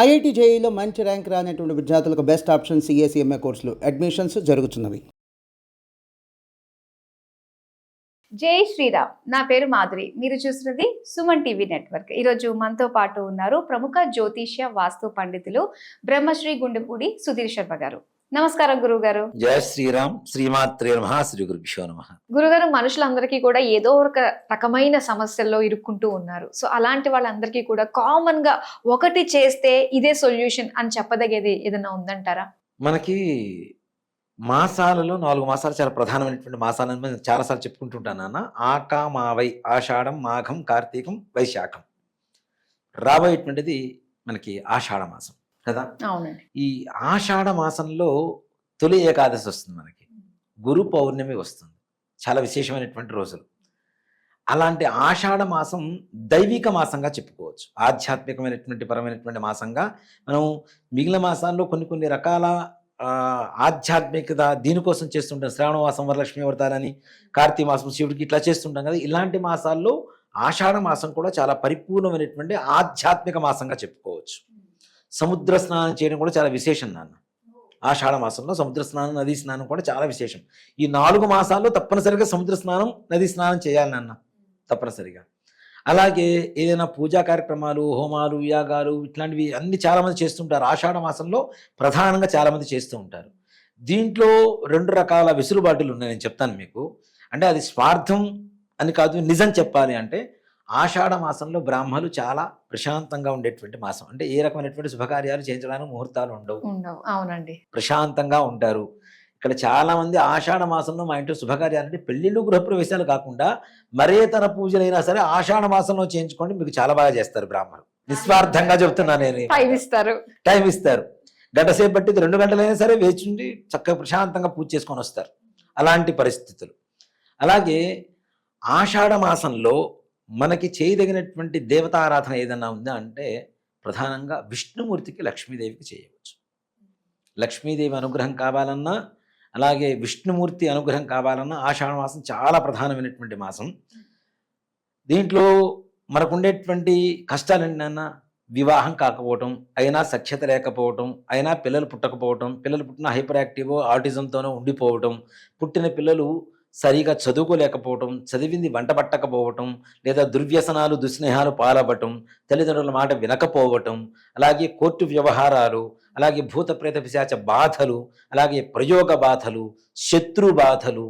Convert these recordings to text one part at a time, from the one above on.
IIT జేఈలో మంచి rank రానటువంటి విద్యార్థులకు బెస్ట్ ఆప్షన్ సిఎస్ఈఎంఏ కోర్సులు అడ్మిషన్స్ జరుగుతున్నవి. జై శ్రీరామ్. నా పేరు మాధురి. మీరు చూస్తున్నది సుమన్ టీవీ నెట్వర్క్. ఈరోజు మనతో పాటు ఉన్నారు ప్రముఖ జ్యోతిష్య వాస్తు పండితులు బ్రహ్మశ్రీ గుండెపూడి సుధీర్ శర్మ గారు. నమస్కారం గురువు గారు. జయ శ్రీరామ్. శ్రీమాత్రే నమః. శ్రీ గురుభ్యో నమః. గురుగారు, మనుషులందరికీ కూడా ఏదో ఒక రకమైన సమస్యల్లో ఇరుక్కుంటూ ఉన్నారు. సో అలాంటి వాళ్ళందరికీ కూడా కామన్ గా ఒకటి చేస్తే ఇదే సొల్యూషన్ అని చెప్పదగేది ఏదైనా ఉందంటారా? మనకి మాసాలలో 4 మాసాలు చాలా ప్రధానమైనటువంటి మాసాలని మనం చాలాసార్లు చెప్పుకుంటుంటాను నాన్న. ఆకా మావై, ఆషాఢం, మాఘం, కార్తీకం, వైశాఖం. రాబోయేటువంటిది మనకి ఆషాఢ మాసం కదా. అవునండి. ఈ ఆషాఢ మాసంలో తొలి ఏకాదశి వస్తుంది, మనకి గురు పౌర్ణమి వస్తుంది. చాలా విశేషమైనటువంటి రోజులు. అలాంటి ఆషాఢ మాసం దైవిక మాసంగా చెప్పుకోవచ్చు, ఆధ్యాత్మికమైనటువంటి పరమైనటువంటి మాసంగా. మనం మిగిలిన మాసాల్లో కొన్ని రకాల ఆధ్యాత్మికత దీనికోసం చేస్తుంటాం. శ్రావణ మాసం వరలక్ష్మి వ్రతాలని, కార్తీక మాసం శివుడికి ఇట్లా చేస్తుంటాం కదా. ఇలాంటి మాసాల్లో ఆషాఢ మాసం కూడా చాలా పరిపూర్ణమైనటువంటి ఆధ్యాత్మిక మాసంగా చెప్పుకోవచ్చు. సముద్ర స్నానం చేయడం కూడా చాలా విశేషం నాన్న. ఆషాఢ మాసంలో సముద్ర స్నానం, నదీ స్నానం కూడా చాలా విశేషం. ఈ 4 మాసాల్లో తప్పనిసరిగా సముద్ర స్నానం, నదీ స్నానం చేయాలి నాన్న, తప్పనిసరిగా. అలాగే ఏదైనా పూజా కార్యక్రమాలు, హోమాలు, యాగాలు ఇట్లాంటివి అన్ని చాలామంది చేస్తుంటారు. ఆషాఢ మాసంలో ప్రధానంగా చాలామంది చేస్తూ ఉంటారు. దీంట్లో 2 రకాల వెసులుబాటులు ఉన్నాయి, నేను చెప్తాను మీకు. అంటే అది స్వార్థం అని కాదు, నిజం చెప్పాలి అంటే ఆషాఢ మాసంలో బ్రాహ్మలు చాలా ప్రశాంతంగా ఉండేటువంటి మాసం. అంటే ఏ రకమైనటువంటి శుభకార్యాలు చేయించడానికి ముహూర్తాలు ఉండవు. అవునండి. ప్రశాంతంగా ఉంటారు. ఇక్కడ చాలా మంది ఆషాఢ మాసంలో మా ఇంట్లో శుభకార్యాలంటే పెళ్లిళ్ళు, గృహప్రవేశాలు కాకుండా మరే తన పూజలైనా సరే ఆషాఢ మాసంలో చేయించుకోండి, మీకు చాలా బాగా చేస్తారు బ్రాహ్మణులు. నిస్వార్థంగా చెప్తున్నాను నేను. టైం ఇస్తారు. గంట సేపు బట్టి 2 గంటలైనా సరే వేచి ఉండి చక్కగా ప్రశాంతంగా పూజ చేసుకొని వస్తారు. అలాంటి పరిస్థితులు. అలాగే ఆషాఢ మాసంలో మనకి చేయదగినటువంటి దేవతారాధన ఏదన్నా ఉందా అంటే ప్రధానంగా విష్ణుమూర్తికి, లక్ష్మీదేవికి చేయవచ్చు. లక్ష్మీదేవి అనుగ్రహం కావాలన్నా, అలాగే విష్ణుమూర్తి అనుగ్రహం కావాలన్నా ఆషాఢ మాసం చాలా ప్రధానమైనటువంటి మాసం. దీంట్లో మనకు ఉండేటువంటి కష్టాలు ఏంటన్నా, వివాహం కాకపోవటం, అయినా సఖ్యత లేకపోవటం, అయినా పిల్లలు పుట్టకపోవటం, పిల్లలు పుట్టిన హైపర్ యాక్టివ్ ఆటిజంతోనే ఉండిపోవటం, పుట్టిన పిల్లలు సరిగా చదువుకోలేకపోవటం, చదివింది వంట పట్టకపోవటం, లేదా దుర్వ్యసనాలు, దుస్నేహాలు పాలవ్వటం, తల్లిదండ్రుల మాట వినకపోవటం, అలాగే కోర్టు వ్యవహారాలు, అలాగే భూత ప్రేత పిశాచ బాధలు, అలాగే ప్రయోగ బాధలు, శత్రు బాధలు,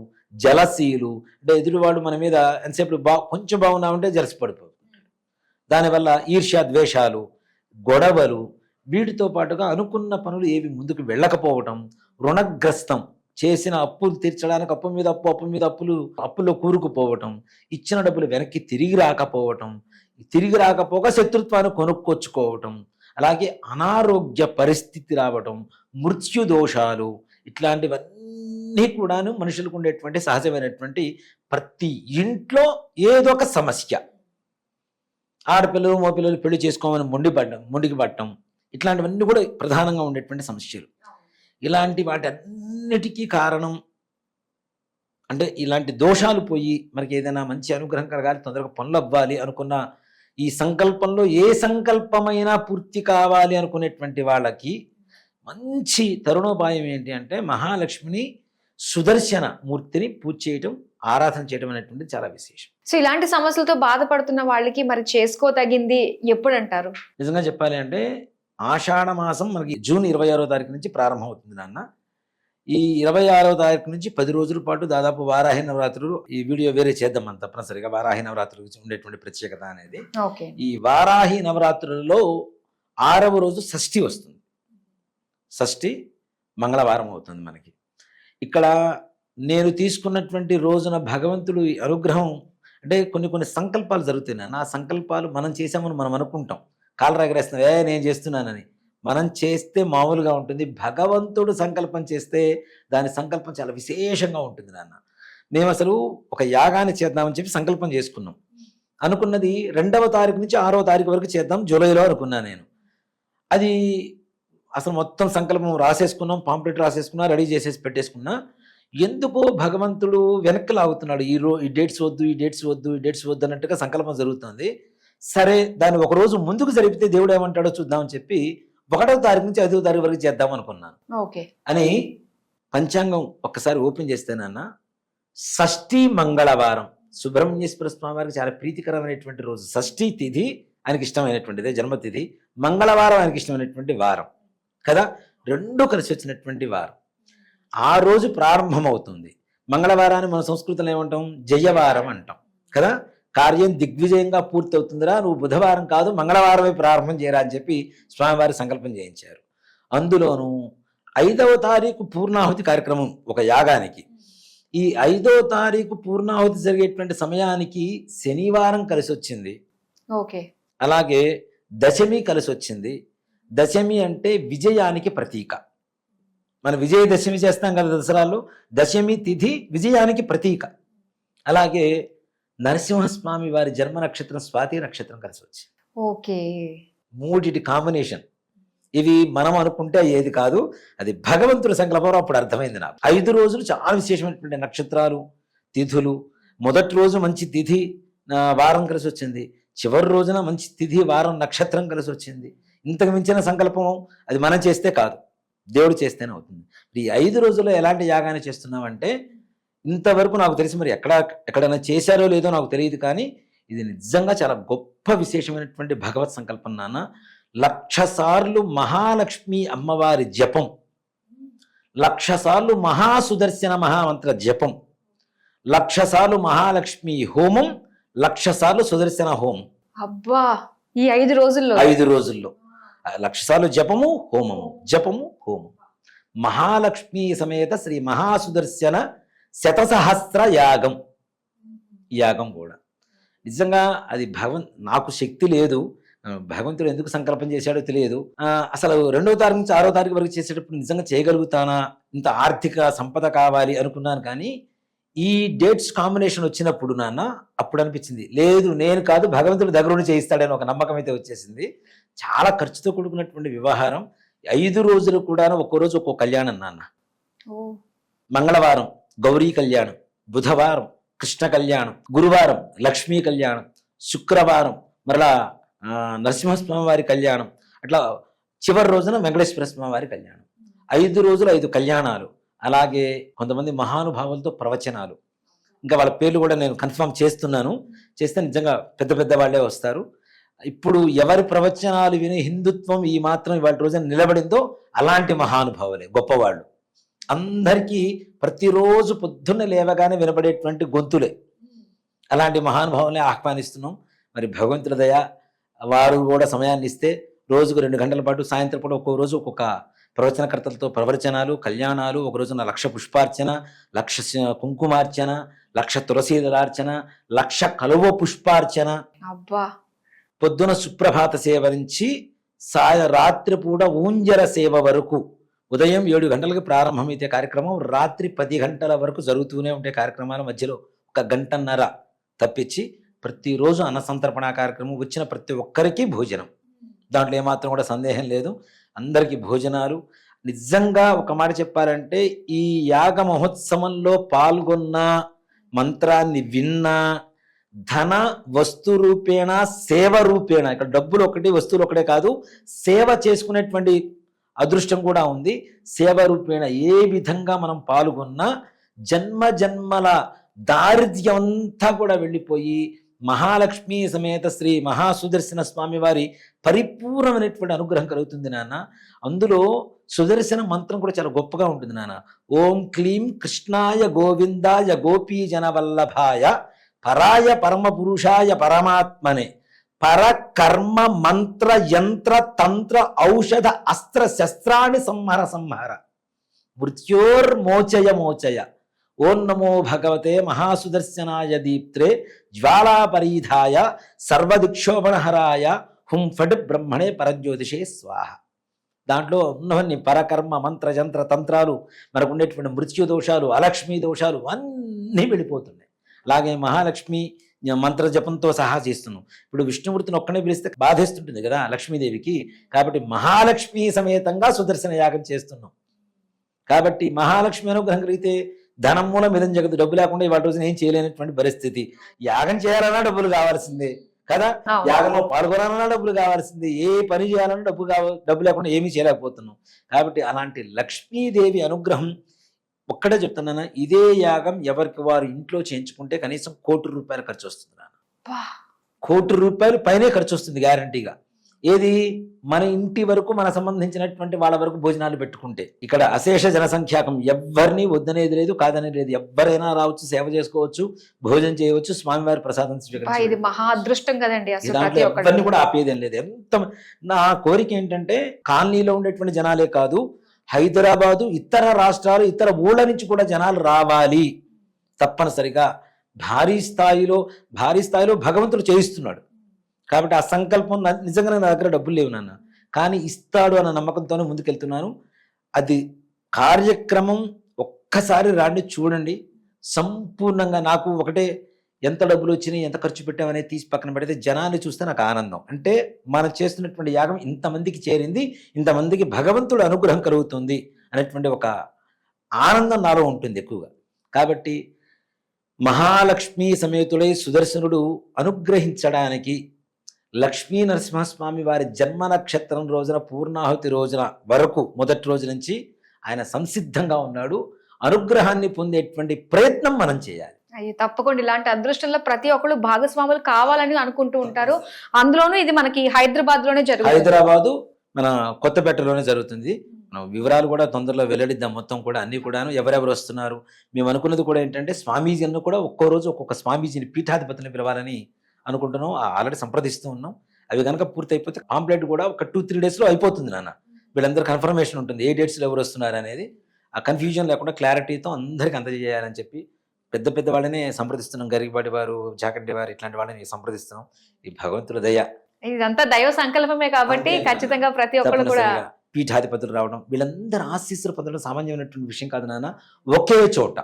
జలసీలు. అంటే ఎదురువాడు మన మీద ఎంతసేపు కొంచెం బాగున్నామంటే జలసి పడిపోతుంటాడు. దానివల్ల ఈర్ష్య, ద్వేషాలు, గొడవలు, వీటితో పాటుగా అనుకున్న పనులు ఏవి ముందుకు వెళ్ళకపోవటం, రుణగ్రస్తం, చేసిన అప్పులు తీర్చడానికి అప్పు మీద అప్పు, అప్పు మీద అప్పుల్లో కూరుకుపోవటం, ఇచ్చిన డబ్బులు వెనక్కి తిరిగి రాకపోవటం, తిరిగి రాకపోగా శత్రుత్వాన్ని కొనుక్కొచ్చుకోవటం, అలాగే అనారోగ్య పరిస్థితి రావటం, మృత్యు దోషాలు, ఇట్లాంటివన్నీ కూడాను మనుషులకు ఉండేటువంటి సహజమైనటువంటి ప్రతి ఇంట్లో ఏదో ఒక సమస్య. ఆడపిల్లలు, మగపిల్లలు పెళ్లి చేసుకోమని మొండికి పట్టడం, ఇట్లాంటివన్నీ కూడా ప్రధానంగా ఉండేటువంటి సమస్యలు. ఇలాంటి వాటి అన్నిటికీ కారణం అంటే ఇలాంటి దోషాలు పోయి మనకి ఏదైనా మంచి అనుగ్రహం కలగాలి, తొందరగా పనులు అవ్వాలి అనుకున్న ఈ సంకల్పంలో ఏ సంకల్పమైనా పూర్తి కావాలి అనుకునేటువంటి వాళ్ళకి మంచి తరుణోపాయం ఏంటి అంటే మహాలక్ష్మిని, సుదర్శన మూర్తిని పూజ చేయటం, ఆరాధన చేయడం అనేటువంటిది చాలా విశేషం. సో ఇలాంటి సమస్యలతో బాధపడుతున్న వాళ్ళకి మరి చేసుకోదగింది ఎప్పుడు అంటారు? నిజంగా చెప్పాలి అంటే ఆషాఢ మాసం మనకి జూన్ 26వ తారీఖు నుంచి ప్రారంభం అవుతుంది నాన్న. ఈ 26వ తారీఖు నుంచి 10 రోజుల పాటు దాదాపు వారాహి నవరాత్రులు. ఈ వీడియో వేరే చేద్దాం మనం తప్పనిసరిగా, వారాహి నవరాత్రులు ఉండేటువంటి ప్రత్యేకత అనేది. ఈ వారాహి నవరాత్రులలో 6వ రోజు షష్ఠి వస్తుంది. షష్ఠి మంగళవారం అవుతుంది మనకి. ఇక్కడ నేను తీసుకున్నటువంటి రోజున భగవంతుడు అనుగ్రహం అంటే కొన్ని సంకల్పాలు జరుగుతున్నాయి. నా సంకల్పాలు మనం చేసామని మనం అనుకుంటాం, కాలర్ ఎగరేస్తున్నాం, నేను చేస్తున్నానని. మనం చేస్తే మామూలుగా ఉంటుంది, భగవంతుడు సంకల్పం చేస్తే దాని సంకల్పం చాలా విశేషంగా ఉంటుంది నాన్న. మేము అసలు ఒక యాగాన్ని చేద్దామని చెప్పి సంకల్పం చేసుకున్నాం. అనుకున్నది 2వ తారీఖు నుంచి 6వ తారీఖు వరకు చేద్దాం, జూలైలో అనుకున్నా నేను. అది అసలు మొత్తం సంకల్పం రాసేసుకున్నాం, పాంప్లెట్ రాసేసుకున్నా, రెడీ చేసేసి పెట్టేసుకున్నా. ఎందుకో భగవంతుడు వెనక్కి లాగుతున్నాడు. ఈ డేట్స్ వద్దు, ఈ డేట్స్ వద్దు, ఈ డేట్స్ వద్దు అన్నట్టుగా సంకల్పం జరుగుతుంది. సరే దాన్ని ఒకరోజు ముందుకు జరిపితే దేవుడు ఏమంటాడో చూద్దామని చెప్పి 1వ తారీఖు నుంచి 5వ తారీఖు వరకు చేద్దాం అనుకున్నాను ఓకే. అని పంచాంగం ఒక్కసారి ఓపెన్ చేస్తే నాన్న షష్ఠి మంగళవారం సుబ్రహ్మణ్యేశ్వర స్వామి వారికి చాలా ప్రీతికరమైనటువంటి రోజు. షష్ఠి తిథి ఆయనకి ఇష్టమైనటువంటిదే, జన్మతిథి. మంగళవారం ఆయనకి ఇష్టమైనటువంటి వారం కదా, రెండు కలిసి వచ్చినటువంటి వారం. ఆ రోజు ప్రారంభమవుతుంది. మంగళవారాన్ని మన సంస్కృతంలో ఏమంటాం, జయవారం అంటాం కదా. కార్యం దిగ్విజయంగా పూర్తి అవుతుందిరా, నువ్వు బుధవారం కాదు మంగళవారమే ప్రారంభం చేయరా అని చెప్పి స్వామివారి సంకల్పం చేయించారు. అందులోనూ 5వ తారీఖు పూర్ణాహుతి కార్యక్రమం ఒక యాగానికి. ఈ 5వ తారీఖు పూర్ణాహుతి జరిగేటువంటి సమయానికి శనివారం కలిసి వచ్చింది. ఓకే. అలాగే దశమి కలిసి వచ్చింది. దశమి అంటే విజయానికి ప్రతీక. మనం విజయదశమి చేస్తాం కదా దసరాలో, దశమి తిథి విజయానికి ప్రతీక. అలాగే నరసింహస్వామి వారి జన్మ నక్షత్రం స్వాతి నక్షత్రం కలిసి వచ్చింది. ఓకే. మూడిటి కాంబినేషన్. ఇవి మనం అనుకుంటే ఏది కాదు, అది భగవంతుడి సంకల్పం. అప్పుడు అర్థమైంది నాకు. 5 రోజులు చాలా విశేషమైనటువంటి నక్షత్రాలు, తిథులు. మొదటి రోజు మంచి తిథి వారం కలిసి వచ్చింది. చివరి రోజున మంచి తిథి వారం నక్షత్రం కలిసి వచ్చింది. ఇంతకు మించిన సంకల్పం అది మనం చేస్తే కాదు, దేవుడు చేస్తేనే అవుతుంది. ఈ 5 రోజుల్లో ఎలాంటి యాగాన్ని చేస్తున్నామంటే, ఇంతవరకు నాకు తెలిసి మరి ఎక్కడైనా చేశారో లేదో నాకు తెలియదు, కానీ ఇది నిజంగా చాలా గొప్ప విశేషమైనటువంటి భగవత్ సంకల్పం నాన్న. 1,00,000 సార్లు మహాలక్ష్మి అమ్మవారి జపం, 1,00,000 సార్లు మహాసుదర్శన మహామంత్ర జపం, 1,00,000 సార్లు మహాలక్ష్మి హోమం, 1,00,000 సార్లు సుదర్శన హోమం. అబ్బా, ఈ 5 రోజుల్లో 5 రోజుల్లో 1,00,000 సార్లు జపము హోమము, జపము హోమము. మహాలక్ష్మి సమేత శ్రీ మహాసుదర్శన శతసహస్ర యాగం. యాగం కూడా నిజంగా అది నాకు శక్తి లేదు, భగవంతుడు ఎందుకు సంకల్పం చేశాడో తెలియదు. అసలు 2వ తారీఖు నుంచి 6వ తారీఖు వరకు చేసేటప్పుడు నిజంగా చేయగలుగుతానా, ఇంత ఆర్థిక సంపద కావాలి అనుకున్నాను. కానీ ఈ డేట్స్ కాంబినేషన్ వచ్చినప్పుడు నాన్న అప్పుడు అనిపించింది, లేదు నేను కాదు భగవంతుడు దగ్గరుండి చేయిస్తాడని ఒక నమ్మకం అయితే వచ్చేసింది. చాలా ఖర్చుతో కూడుకున్నటువంటి వ్యవహారం. 5 రోజులు కూడా ఒక్కో రోజు ఒక్కో కళ్యాణం నాన్న. మంగళవారం గౌరీ కళ్యాణం, బుధవారం కృష్ణ కళ్యాణం, గురువారం లక్ష్మీ కళ్యాణం, శుక్రవారం మరలా నరసింహస్వామి వారి కళ్యాణం, అట్లా చివరి రోజున వెంకటేశ్వర స్వామి వారి కళ్యాణం. 5 రోజులు 5 కళ్యాణాలు. అలాగే కొంతమంది మహానుభావులతో ప్రవచనాలు. ఇంకా వాళ్ళ పేర్లు కూడా నేను కన్ఫర్మ్ చేస్తున్నాను, చేస్తే నిజంగా పెద్ద పెద్ద వాళ్ళే వస్తారు. ఇప్పుడు ఎవరి ప్రవచనాలు విని హిందుత్వం ఈ మాత్రం ఇవాళ రోజున నిలబడిందో అలాంటి మహానుభావులే గొప్పవాళ్ళు. అందరికీ ప్రతిరోజు పొద్దున్న లేవగానే వినబడేటువంటి గొంతులే. అలాంటి మహానుభావులే ఆహ్వానిస్తున్నాం. మరి భగవంతుడి దయ, వారు కూడా సమయాన్ని ఇస్తే రోజుకు 2 గంటల పాటు సాయంత్రం పూట ఒక్కో రోజు ఒక్కొక్క ప్రవచనకర్తలతో ప్రవచనాలు, కళ్యాణాలు. ఒక రోజున 1,00,000 పుష్పార్చన, 1,00,000 కుంకుమార్చన, 1,00,000 తులసీదళార్చన, 1,00,000 కలువ పుష్పార్చన. అబ్బా. పొద్దున సుప్రభాత సేవ నుంచి రాత్రి పూట ఊంజర సేవ వరకు, ఉదయం 7 గంటలకు ప్రారంభమైతే కార్యక్రమం రాత్రి 10 గంటల వరకు జరుగుతూనే ఉంటే కార్యక్రమాల మధ్యలో 1 గంటన్నర తప్పించి ప్రతిరోజు అన్నసంతర్పణ కార్యక్రమం. వచ్చిన ప్రతి ఒక్కరికి భోజనం, దాంట్లో ఏమాత్రం కూడా సందేహం లేదు. అందరికీ భోజనాలు. నిజంగా ఒక మాట చెప్పాలంటే, ఈ యాగ మహోత్సవంలో పాల్గొన్న, మంత్రాన్ని విన్నా, ధన వస్తు రూపేణ సేవ రూపేణ, ఇక్కడ డబ్బులు ఒకటి వస్తువులు ఒకటే కాదు, సేవ చేసుకునేటువంటి అదృష్టం కూడా ఉంది. సేవ రూపేణ ఏ విధంగా మనం పాల్గొన్నా జన్మ జన్మల దారిద్ర్యం అంతా కూడా వెళ్ళిపోయి మహాలక్ష్మి సమేత శ్రీ మహాసుదర్శన స్వామి వారి పరిపూర్ణమైనటువంటి అనుగ్రహం కలుగుతుంది నాన్న. అందులో సుదర్శన మంత్రం కూడా చాలా గొప్పగా ఉంటుంది నాన్న. ఓం క్లీం కృష్ణాయ గోవిందాయ గోపీజన వల్లభాయ పరాయ పరమ పురుషాయ పరమాత్మనే పరకర్మ మంత్ర యంత్ర తంత్ర ఔషధ అస్త్ర శస్త్రాన్ని సంహర సంహర మృత్యోర్మోచయ మోచయ. ఓం నమో భగవతే మహాసుదర్శనాయ దీప్త్రే జ్వాలాపరీధాయ సర్వదిక్షోభణహరాయ హుం ఫడ్ బ్రహ్మణే పరజ్యోతిషే స్వాహ. దాంట్లో ఉన్నవన్నీ పరకర్మ మంత్ర యంత్ర తంత్రాలు, మనకు ఉండేటువంటి మృత్యు దోషాలు, అలక్ష్మీ దోషాలు అన్నీ వెళ్ళిపోతున్నాయి. అలాగే మహాలక్ష్మి మంత్ర జపంతో సహా చేస్తున్నాం. ఇప్పుడు విష్ణుమూర్తిని ఒక్కనే పిలిస్తే బాధేస్తుంటుంది కదా లక్ష్మీదేవికి, కాబట్టి మహాలక్ష్మి సమేతంగా సుదర్శన యాగం చేస్తున్నాం. కాబట్టి మహాలక్ష్మి అనుగ్రహం కలిగితే ధనం మూలం ఇదం జగదు, డబ్బు లేకుండా ఇవాళ రోజున ఏం చేయలేనటువంటి పరిస్థితి. యాగం చేయాలన్నా డబ్బులు కావాల్సిందే. కదా. అవును. యాగంలో పాల్గొనాలన్నా డబ్బులు కావాల్సింది, ఏ పని చేయాలన్నా డబ్బు లేకుండా ఏమీ చేయలేకపోతున్నాం. కాబట్టి అలాంటి లక్ష్మీదేవి అనుగ్రహం ఒక్కడే చెప్తున్నాను, ఇదే యాగం ఎవరికి వారు ఇంట్లో చేయించుకుంటే కనీసం ₹1,00,00,000 ఖర్చు వస్తుంది నాన్న. బా. ₹1,00,00,000 పైనే ఖర్చు వస్తుంది గ్యారంటీగా. ఏది మన ఇంటి వరకు మన సంబంధించినటువంటి వాళ్ళ వరకు భోజనాలు పెట్టుకుంటే. ఇక్కడ అశేష జనసంఖ్యాకం, ఎవ్వరిని వద్దనేది లేదు, కాదనేది లేదు. ఎవ్వరైనా రావచ్చు, సేవ చేసుకోవచ్చు, భోజనం చేయవచ్చు, స్వామివారి ప్రసాదం బా, ఇది స్వీకరించవచ్చు. మహా అదృష్టం కదండి అసలు దాంట్లో ప్రతి ఎవరిని ఒక్కరు. కూడా ఆపేదేం లేదు. నా కోరిక ఏంటంటే కాలనీలో ఉండేటువంటి జనాలే కాదు, హైదరాబాదు, ఇతర రాష్ట్రాలు, ఇతర ఊళ్ళ నుంచి కూడా జనాలు రావాలి తప్పనిసరిగా. భారీ స్థాయిలో భగవంతుడు చేయిస్తున్నాడు. కాబట్టి ఆ సంకల్పం నిజంగా నా దగ్గర డబ్బులు లేవు నాన్న, కానీ ఇస్తాడు అన్న నమ్మకంతోనే ముందుకెళ్తున్నాను. అది కార్యక్రమం ఒక్కసారి రాండి, చూడండి. సంపూర్ణంగా నాకు ఒకటే, ఎంత డబ్బులు వచ్చినాయి, ఎంత ఖర్చు పెట్టామనేది తీసి పక్కన పెడితే జనాన్ని చూస్తే నాకు ఆనందం. అంటే మనం చేస్తున్నటువంటి యాగం ఇంతమందికి చేరింది, ఇంతమందికి భగవంతుడు అనుగ్రహం కలుగుతుంది అనేటువంటి ఒక ఆనందం నాలో ఉంటుంది ఎక్కువగా. కాబట్టి మహాలక్ష్మీ సమేతుడై సుదర్శనుడు అనుగ్రహించడానికి లక్ష్మీ నరసింహస్వామి వారి జన్మ నక్షత్రం రోజున, పూర్ణాహుతి రోజున వరకు, మొదటి రోజు నుంచి ఆయన సంసిద్ధంగా ఉన్నాడు. అనుగ్రహాన్ని పొందేటువంటి ప్రయత్నం మనం చేయాలి. అయ్యో, తప్పకుండా ఇలాంటి అదృష్టంలో ప్రతి ఒక్కరు భాగస్వాములు కావాలని అనుకుంటూ ఉంటారు. అందులోనూ ఇది మనకి హైదరాబాద్ లోనే జరుగుతుంది. హైదరాబాదు మన కొత్తపేటలోనే జరుగుతుంది. మనం వివరాలు కూడా తొందరలో వెల్లడిద్దాం. మొత్తం కూడా అన్ని కూడాను ఎవరెవరు వస్తున్నారు. మేము అనుకున్నది కూడా ఏంటంటే స్వామీజీలను కూడా ఒక్కో రోజు ఒక్కొక్క స్వామీజీని, పీఠాధిపతిని పిలవాలని అనుకుంటున్నాం. ఆల్రెడీ సంప్రదిస్తూ ఉన్నాం. అవి కనుక పూర్తి అయిపోతే పాంప్లెట్ కూడా ఒక 2-3 డేస్లో అయిపోతుంది నాన్న. వీళ్ళందరూ కన్ఫర్మేషన్ ఉంటుంది, ఏ డేట్స్లో ఎవరు వస్తున్నారు అనేది. ఆ కన్ఫ్యూజన్ లేకుండా క్లారిటీతో అందరికీ అందజేయాలని చెప్పి పెద్ద వాళ్ళనే సంప్రదిస్తున్నాం. గరికపాటి వారు, జాకంటి వారు, ఇట్లాంటి వాళ్ళని సంప్రదిస్తున్నాం. ఈ భగవంతుల దయ, ఇదంతా దైవ సంకల్పమే కాబట్టి ఖచ్చితంగా ప్రతి ఒక్కరు కూడా తప్పనిసరిగా పీఠాధిపతులు రావడం, వీళ్ళందరూ ఆశీస్సులు పొందడం సామాన్యమైనటువంటి విషయం కాదు నాన్న. ఒకే చోట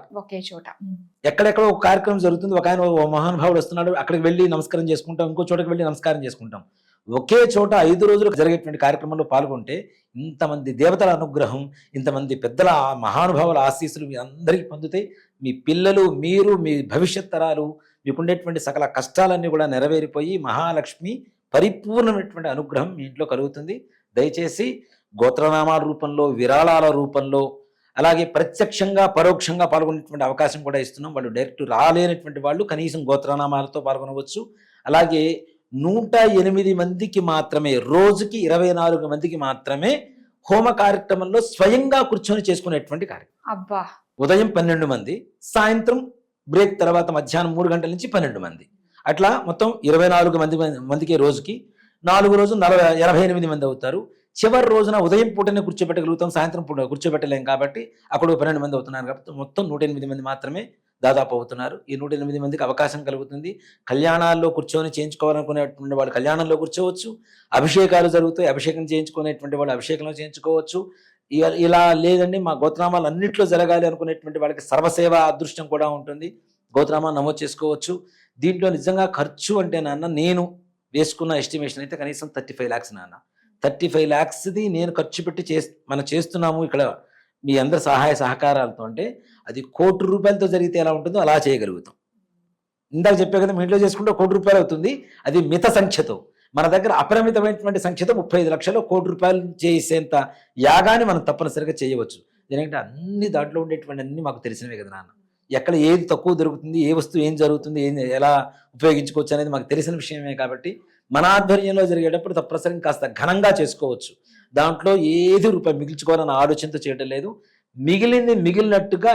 ఎక్కడెక్కడో ఒక కార్యక్రమం జరుగుతుంది, ఒక ఆయన ఓ మహానుభావుడు వస్తున్నాడు, అక్కడికి వెళ్ళి నమస్కారం చేసుకుంటాం, ఇంకో చోటకి వెళ్ళి నమస్కారం చేసుకుంటాం. ఒకే చోట 5 రోజులు జరిగేటువంటి కార్యక్రమంలో పాల్గొంటే ఇంతమంది దేవతల అనుగ్రహం, ఇంతమంది పెద్దల మహానుభావుల ఆశీస్సులు మీ అందరికీ పొందుతాయి. మీ పిల్లలు, మీరు, మీ భవిష్యత్ తరాలు, మీకుండేటువంటి సకల కష్టాలన్నీ కూడా నెరవేరిపోయి మహాలక్ష్మి పరిపూర్ణమైనటువంటి అనుగ్రహం మీ ఇంట్లో కలుగుతుంది. దయచేసి గోత్రనామాల రూపంలో, విరాళాల రూపంలో, అలాగే ప్రత్యక్షంగా పరోక్షంగా పాల్గొనేటువంటి అవకాశం కూడా ఇస్తున్నాం. వాళ్ళు డైరెక్ట్ రాలేనటువంటి వాళ్ళు కనీసం గోత్రనామాలతో పాల్గొనవచ్చు. అలాగే 108 మందికి మాత్రమే, రోజుకి 24 మందికి మాత్రమే హోమ కార్యక్రమంలో స్వయంగా కూర్చొని చేసుకునేటువంటి కార్యక్రమం. అబ్బా, ఉదయం 12 మంది, సాయంత్రం బ్రేక్ తర్వాత మధ్యాహ్నం 3 గంటల నుంచి 12 మంది, అట్లా మొత్తం 24 మందికి రోజుకి. 4 రోజులు 88 మంది అవుతారు. చివరి రోజున ఉదయం పూటనే కూర్చోబెట్టగలుగుతాం, సాయంత్రం పూట కూర్చోబెట్టలేం కాబట్టి అక్కడ 12 మంది అవుతున్నారు. కాబట్టి మొత్తం 108 మంది మాత్రమే దాదాపు అవుతున్నారు. ఈ 108 మందికి అవకాశం కలుగుతుంది. కళ్యాణాల్లో కూర్చొని చేయించుకోవాలనుకునేటువంటి వాళ్ళు కళ్యాణంలో కూర్చోవచ్చు, అభిషేకాలు జరుగుతాయి, అభిషేకం చేయించుకునేటువంటి వాళ్ళు అభిషేకంలో చేయించుకోవచ్చు. ఇలా లేదండి మా గోత్రనామాలు అన్నింటిలో జరగాలి అనుకునేటువంటి వాళ్ళకి సర్వసేవ అదృష్టం కూడా ఉంటుంది, గోత్రనామాలు నమోదు చేసుకోవచ్చు. దీంట్లో నిజంగా ఖర్చు అంటే నాన్న, నేను వేసుకున్న ఎస్టిమేషన్ అయితే కనీసం 35 lakhs నాన్న. 35 lakhsది నేను ఖర్చు పెట్టి మనం చేస్తున్నాము ఇక్కడ మీ అందరి సహాయ సహకారాలతో. అంటే అది ₹1,00,00,000 జరిగితే ఎలా ఉంటుందో అలా చేయగలుగుతాం. ఇందాక చెప్పే కదా, మీ ఇంట్లో చేసుకుంటే ₹1,00,00,000 అవుతుంది. అది మిత సంఖ్యతో. మన దగ్గర అపరిమితమైనటువంటి సంఖ్యతో 35 లక్షలు ₹1,00,00,000 చేసేంత యాగాన్ని మనం తప్పనిసరిగా చేయవచ్చు. ఎందుకంటే అన్ని దాంట్లో ఉండేటువంటి అన్ని మాకు తెలిసినవే కదా నాన్న. ఎక్కడ ఏది తక్కువ దొరుకుతుంది, ఏ వస్తువు ఏం జరుగుతుంది, ఎలా ఉపయోగించుకోవచ్చు అనేది మాకు తెలిసిన విషయమే. కాబట్టి మన ఆధ్వర్యంలో జరిగేటప్పుడు తప్పనిసరిగా కాస్త ఘనంగా చేసుకోవచ్చు. దాంట్లో ఏది రూపాయి మిగిల్చుకోవాలన్న ఆలోచనతో చేయడం లేదు. మిగిలింది మిగిలినట్టుగా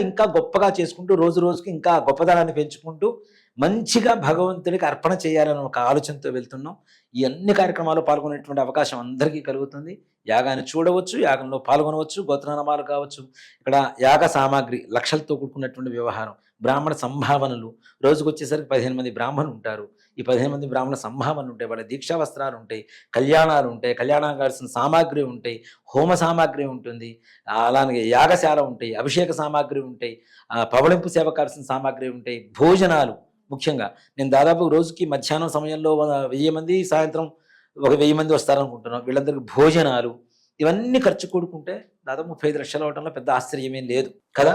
ఇంకా గొప్పగా చేసుకుంటూ, రోజు రోజుకి ఇంకా గొప్పదనాన్ని పెంచుకుంటూ మంచిగా భగవంతుడికి అర్పణ చేయాలని ఒక ఆలోచనతో వెళ్తున్నాం. ఈ అన్ని కార్యక్రమాల్లో పాల్గొనేటువంటి అవకాశం అందరికీ కలుగుతుంది. యాగాన్ని చూడవచ్చు, యాగంలో పాల్గొనవచ్చు, గోత్రనామాలు కావచ్చు. ఇక్కడ యాగ సామాగ్రి లక్షలతో కూడుకున్నటువంటి వ్యవహారం, బ్రాహ్మణ సంభావనలు. రోజుకు వచ్చేసరికి 15 మంది బ్రాహ్మణులు ఉంటారు. ఈ 15 మంది బ్రాహ్మణ సంభావనలు ఉంటాయి, వాళ్ళ దీక్షా వస్త్రాలు ఉంటాయి, కళ్యాణాలు ఉంటాయి, కళ్యాణం కావాల్సిన సామాగ్రి ఉంటాయి, హోమ సామాగ్రి ఉంటుంది, అలాగే యాగశాల ఉంటాయి, అభిషేక సామాగ్రి ఉంటాయి, పవళింపు సేవ కావాల్సిన సామాగ్రి ఉంటాయి, భోజనాలు. ముఖ్యంగా నేను దాదాపు రోజుకి మధ్యాహ్నం సమయంలో 1000 మంది, సాయంత్రం ఒక 1000 మంది వస్తారనుకుంటున్నాం. వీళ్ళందరికీ భోజనాలు, ఇవన్నీ ఖర్చు కూడుకుంటే దాదాపు 35 లక్షలు అవడంలో పెద్ద ఆశ్చర్యమేం లేదు కదా.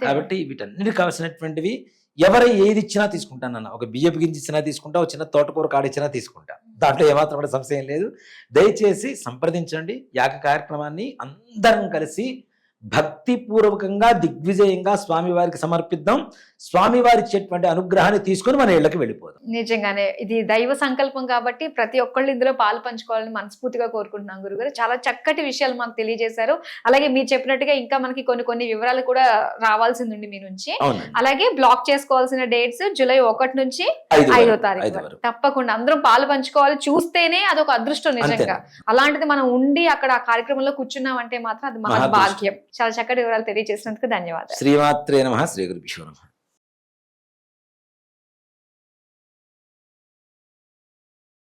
కాబట్టి వీటన్నిటికి కావాల్సినటువంటివి ఎవరు ఏది ఇచ్చినా తీసుకుంటానన్న, ఒక బియ్యపు గింజ ఇచ్చినా తీసుకుంటా, ఒక చిన్న తోటకూర కాడ ఇచ్చినా తీసుకుంటా, దాంట్లో ఏమాత్రం కూడా సంశయం లేదు. దయచేసి సంప్రదించండి. యాగ కార్యక్రమాన్ని అందరం కలిసి భక్తిపూర్వకంగా దిగ్విజయంగా స్వామివారికి సమర్పిద్దాం. స్వామివారి ఇచ్చేటువంటి అనుగ్రహాన్ని తీసుకొని మన ఇళ్ళకి వెళ్ళిపోదాం. నిజంగానే ఇది దైవ సంకల్పం కాబట్టి ప్రతి ఒక్కళ్ళు ఇందులో పాలు పంచుకోవాలని మనస్ఫూర్తిగా కోరుకుంటున్నాం గురుగారు. చాలా చక్కటి విషయాలు మాకు తెలియజేశారు. అలాగే మీరు చెప్పినట్టుగా ఇంకా మనకి కొన్ని వివరాలు కూడా రావాల్సింది ఉంది మీ నుంచి. అవునండి. అలాగే బ్లాక్ చేసుకోవాల్సిన డేట్స్ జూలై 1 నుంచి 5వ తారీఖు వరకు. తప్పకుండా అందరం పాలు పంచుకోవాలి. చూస్తేనే అదొక అదృష్టం నిజంగా. అలాంటిది మనం ఉండి అక్కడ ఆ కార్యక్రమంలో కూర్చున్నాం అంటే మాత్రం అది మహా భాగ్యం. చాలా చక్కటి వివరాలు తెలియజేసినందుకు ధన్యవాదాలు. శ్రీమాత్రే నమః. శ్రీ గురుభ్యో నమః.